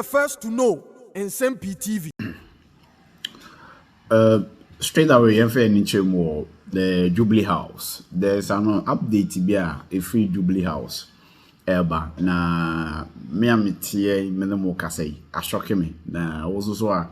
first to know Nsem-Pii TV. Straight away, if more the Jubilee House, there's an update here, a free Jubilee House. Eba na me amitie minimo kasei ashoke me na also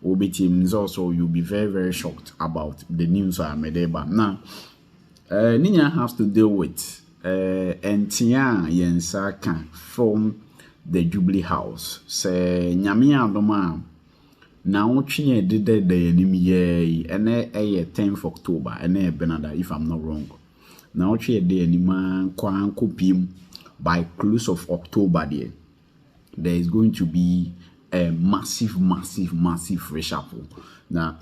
obi team also you'll be very, very shocked about the news I made eba now. Ninya has to deal with entia yensa kan from the Jubilee House. Se nyame adoma na otwe did the enim ye ene 10th October ene Benada if I'm not wrong. Na otwe de enima kwa kopim by close of October there is going to be a massive reshuffle. Now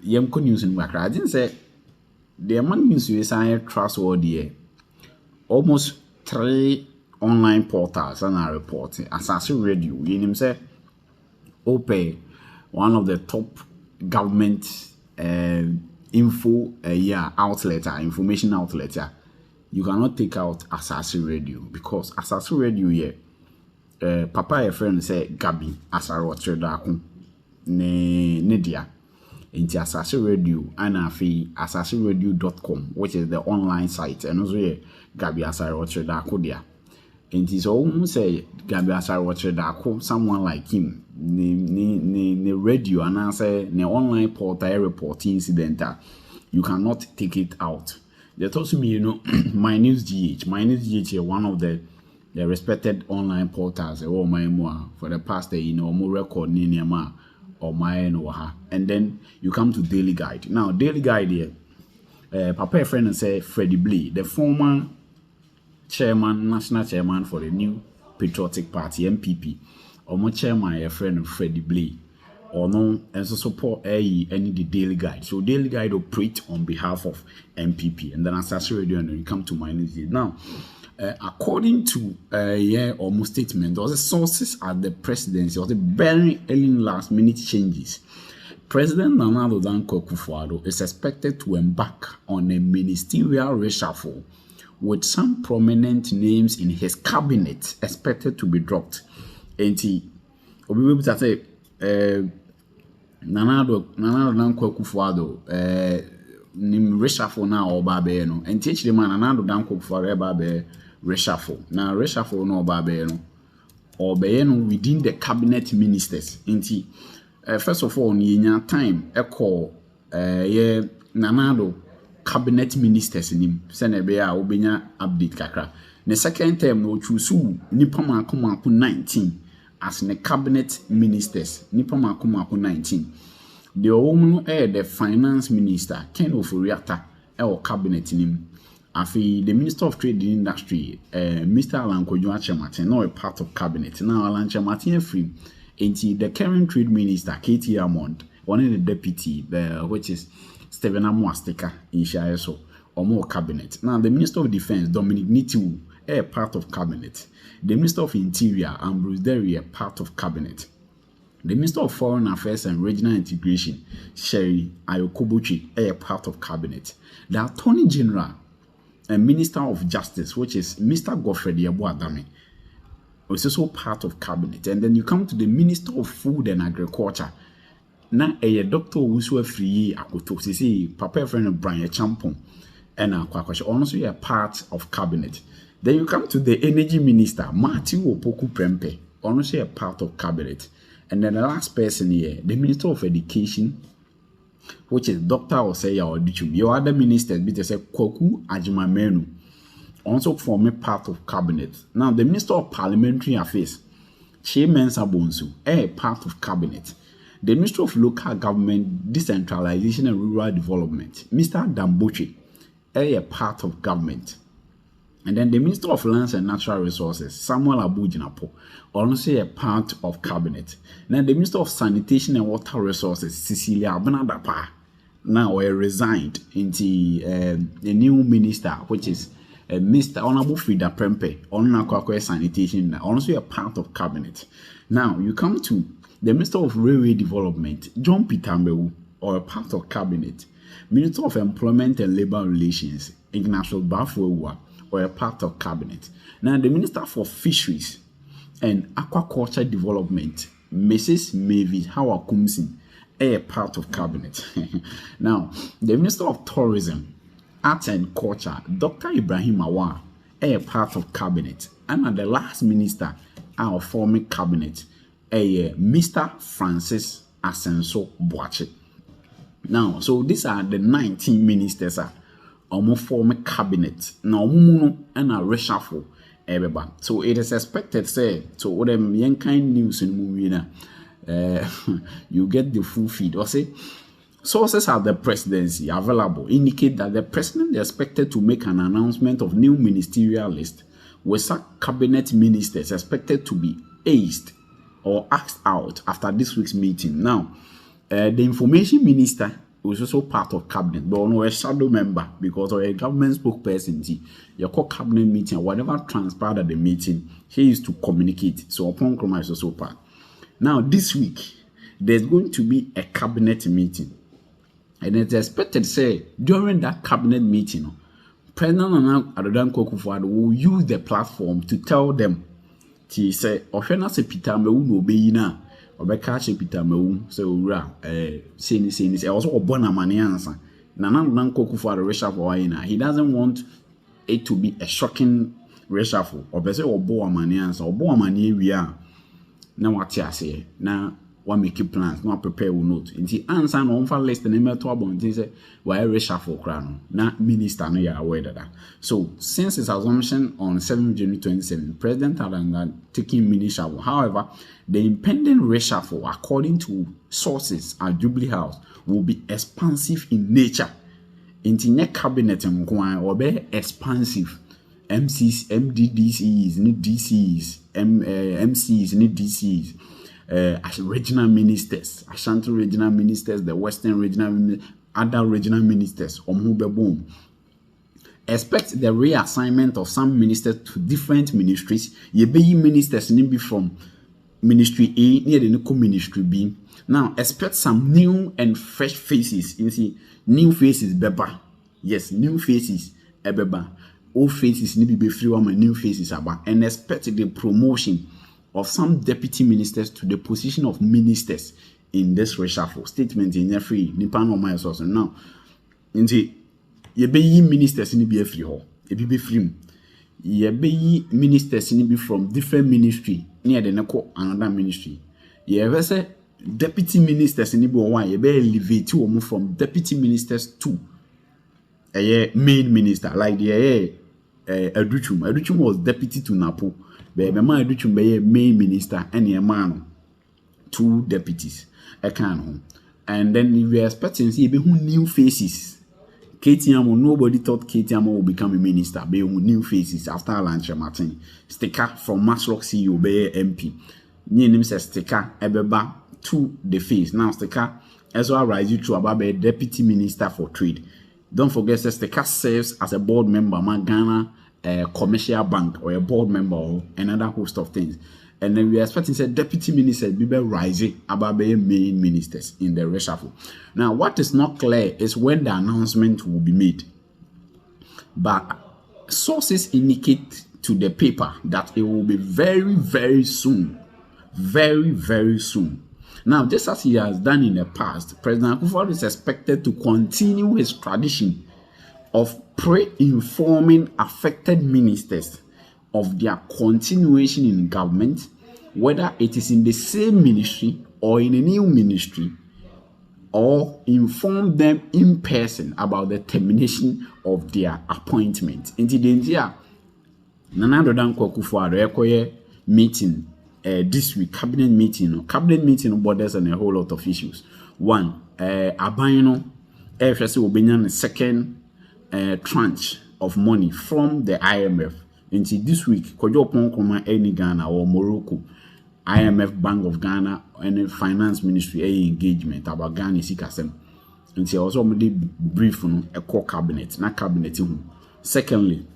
yemko news in Wakra. I didn't say the amount news you say trustworthy. Almost 3 online portals and are reporting. ASASI Radio, you know say OPE, one of the top government info outlet, information outlet. You cannot take out ASASI Radio because ASASI Radio Papa your friend say Gabi Asaro Dako ne dia into ASASI Radio and asasiradio.com, which is the online site, and also Gabi Asaro Dako dia. And it's almost say Gabi Asaro Dako, someone like him, ne radio and answer ne online portal report incident. You cannot take it out. They told me, you know, My News GH is one of the respected online portals for the past, more record or my and then you come to Daily Guide. Now, Daily Guide here, Papa friend and say Freddie Blee, the former national chairman for the New Patriotic Party, MPP, or my chairman, a friend Freddie Blee. Or no, and so support any the Daily Guide. So Daily Guide operate on behalf of MPP, and then ASASI Radio, and then you come to my news. Now, according to almost statement, there was a sources at the presidency, was a very early last minute changes. President Nana Addo Dankwa Akufo-Addo is expected to embark on a ministerial reshuffle with some prominent names in his cabinet expected to be dropped. And he will be able to say. Nana Addo Dankwa Akufo-Addo nim reshuffle na oba be no enti echire man Nana Addo Dankwa Akufo-Addo eba be reshuffle na reshuffle na oba be no obeye no within the cabinet ministers enti first of all ni nya time call Nana Addo cabinet ministers nim se na be a obenya update kakra the second term no choose nipa mako 19 as the cabinet ministers, nipa mako 19. The woman the finance minister, Ken Oforiata, cabinet nim. Afi the minister of trade and industry, Mr. Alan Kojo-Akyem, now a part of cabinet. Now Alan Akyem free. Into the current trade minister, Katie Amond, one of the deputy, which is Stephen Amuastika in Shayeso, or more cabinet. Now the minister of defense, Dominic Nitiu, a part of cabinet. The Minister of Interior, Ambrose Derry, a part of cabinet. The Minister of Foreign Affairs and Regional Integration, Sherry Ayokobuchi, a part of cabinet. The Attorney General and Minister of Justice, which is Mr. Godfrey Adame, is also part of cabinet. And then you come to the Minister of Food and Agriculture. Now, a doctor who's free, I Papa friend Brian Champon, and also a part of cabinet. Then you come to the energy minister, Matthew Opoku Prempeh, honestly a part of cabinet. And then the last person here, the Minister of Education, which is Dr. Oseya Odichum. Your other ministers, but they say Kwaku Agyeman-Manu, also form a part of cabinet. Now, the Minister of Parliamentary Affairs, Chieh Mensah-Bonsu, a part of cabinet. The Minister of Local Government, Decentralization and Rural Development, Mr. Damboche, a part of government. And then the Minister of Lands and Natural Resources, Samuel Abu-Jinapor, also a part of cabinet. Now the Minister of Sanitation and Water Resources, Cecilia Abena-Dapaah, now resigned into the new minister, which is Mr. Honorable Frida Prempeh, on Sanitation, also a part of cabinet. Now you come to the Minister of Railway Development, John Peter Mbewu, or a part of cabinet. Minister of Employment and Labor Relations, Ignatius Bafo-Awuah, or a part of cabinet. Now the Minister for Fisheries, and Aquaculture Development, Mrs. Mavis Howard Kumsin, a part of cabinet. Now, the Minister of Tourism, Arts and Culture, Dr. Ibrahim Awar, a part of cabinet, and the last minister our forming cabinet, Mr. Francis Asenso Boache. Now, so these are the 19 ministers form cabinet. Now, and a reshuffle. So it is expected, say, so what them young kind news in movie you get the full feed. Or say sources at the presidency available indicate that the president is expected to make an announcement of new ministerial list with some cabinet ministers expected to be aced or asked out after this week's meeting. Now, the information minister was also part of cabinet, but no a shadow member because of a government spokesperson. Your cabinet meeting, whatever transpired at the meeting, he is to communicate. So upon compromise also part. Now, this week, there's going to be a cabinet meeting. And it's expected, say, during that cabinet meeting, President Nana Addo Dankwa will use the platform to tell them, he say, Oshena se Peter Mewu no be na, Obeka se Peter Mewu, so ura, say, also Obona Mani answer. Nana Addo Dankwa reshuffle, he doesn't want it to be a shocking reshuffle. Obese Obo Mani answer, Obo Mani we are. Now what you say? Now one make plans, now prepare will note. In the answer no for list the name to about say why reshuffle crown. Now minister no ya aware that. So since its assumption on 7 January 2027, President Adanga taking ministerial. However, the impending reshuffle, according to sources at Jubilee House, will be expansive in nature. In the next cabinet will be expansive. MCs, MDDCs, need DCs, MCs, need DCs, regional ministers, Ashanti regional ministers, the Western regional, other regional ministers, boom. Expect the reassignment of some ministers to different ministries. Ye be ministers need be from ministry A near the new ministry B. Now expect some new and fresh faces. You see, new faces, beba. Yes, new faces, beba. Old faces need to be free one new faces about and expect the promotion of some deputy ministers to the position of ministers in this reshuffle. Statement in every Nipan or my source. Now, in the ye be ministers in be free ho. Be free. Ye be ministers in be from different ministry near the neko another ministry. Ye say deputy ministers in be one ye be elevate you from deputy ministers to a main minister like the Aduchum was deputy to Napo. But my Aduchum be main minister and a man, 2 deputies. And then we are expecting to see new faces. KTM, nobody thought KTM will become a minister. Be new faces after lunch. Martin sticker from Matchlock CEO be MP. Name says sticker ebeba to the face. Now sticker as well rise you to about a deputy minister for trade. Don't forget that the cast serves as a board member, Ghana commercial bank, or a board member, or another host of things. And then we are expecting that deputy ministers be rising above main ministers in the reshuffle. Now, what is not clear is when the announcement will be made. But sources indicate to the paper that it will be very, very soon. Very, very soon. Now, just as he has done in the past, President Akufo-Addo is expected to continue his tradition of pre-informing affected ministers of their continuation in government, whether it is in the same ministry or in a new ministry, or inform them in person about the termination of their appointment. Until the year, Nana Addo Akufo-Addo meeting this week, cabinet meeting borders on a whole lot of issues. One, Abayno, FSC will be the second tranche of money from the IMF. Until this week, Kojo Ponkoma any Ghana or Morocco, IMF Bank of Ghana and Finance Ministry engagement about Ghana Sikasem. Until also the brief on a core cabinet, not cabinet. Secondly,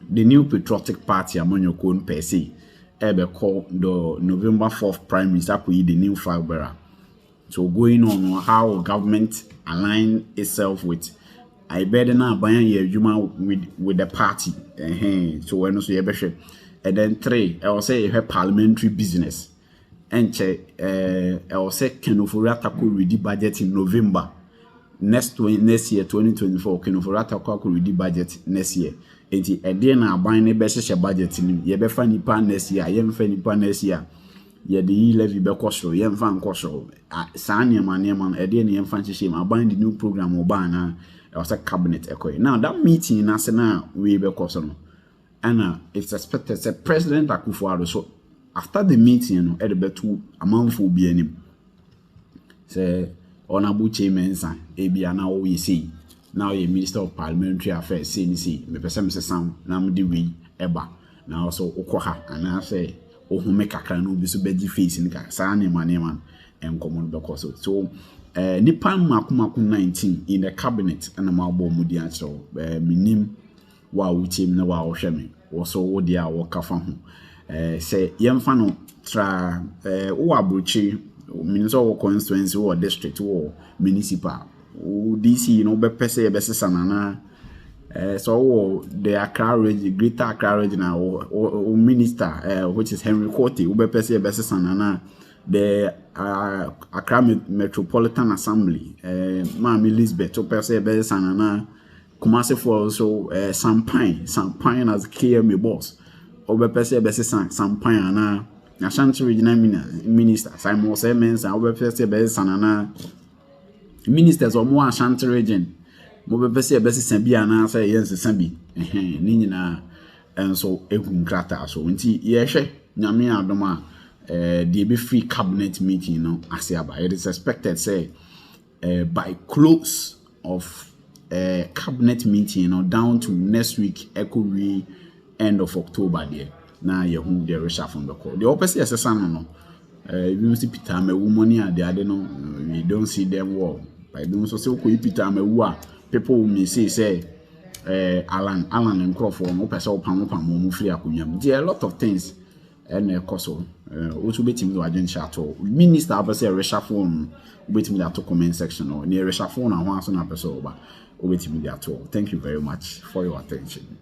the new patriotic party among your own per se. Call the November 4th Prime Minister the new flag bearer. So going on how government align itself with I better now buy with the party. So when also and then 3 I will say a parliamentary business and I will say Kenufurata could ready budget in November next year 2024 Kenufurata could ready budget next year. Enti ede na aban ne be hye budget ni ye be fa nipa next year ye mfa nipa next year ye de levy be kosoro ye mfa nkosoro saa niema ede ne ye mfa hye ma aban the new program oba na e was a cabinet ekoy. Now that meeting na se na we be kosoro and it's expected say President Akufo-Addo so after the meeting no e de betu amanfo bi anim say honorable chairman san e bia na wo yi sei now a Minister of Parliamentary Affairs say me person say sam na me de we eba na also okoha and I say o hu make kakra no bi so beji face ni ka sa na man enkomo no bekoso so nipa makumako 19 in the cabinet and ma bo mu di acho minim wa wuchim na wa ohwe me wo so wo dia wo kafa ho say yemfa no tra wo abrochi Minister of constituency or district or municipal DC no be pese e be sesanana so the Accra region greater Accra region or minister which is Henry Cote we be pese e be sesanana the Accra Metropolitan Assembly Ma'am Elizabeth we pese e be sesanana Kumasi for also Nsem-Pii as KMA boss we be pese e be Nsem-Pii na Ashanti regional minister Simon Semens and we pese e be sesanana ministers or more Ashanti region mo be pese be sesa bia na say yen sesa bi ni nyina enso ehun krata so nti ye hwe nyame adoma the be free cabinet meeting no ASÄM ABA it is expected say by close of cabinet meeting no down to next week ekowi end of October there na ye hu the reshuffle the call the opposite sesa no you see Peter Amewu money at the ade no we don't see them well by doing so say ko Peter Amewu people may say Alan and Crawford no person pam mo free akunwam there are a lot of things and also also betimi do agent ato minister abese reshuffle betimi that to comment section or near reshuffle na ho aso na person oba betimi that. Thank you very much for your attention.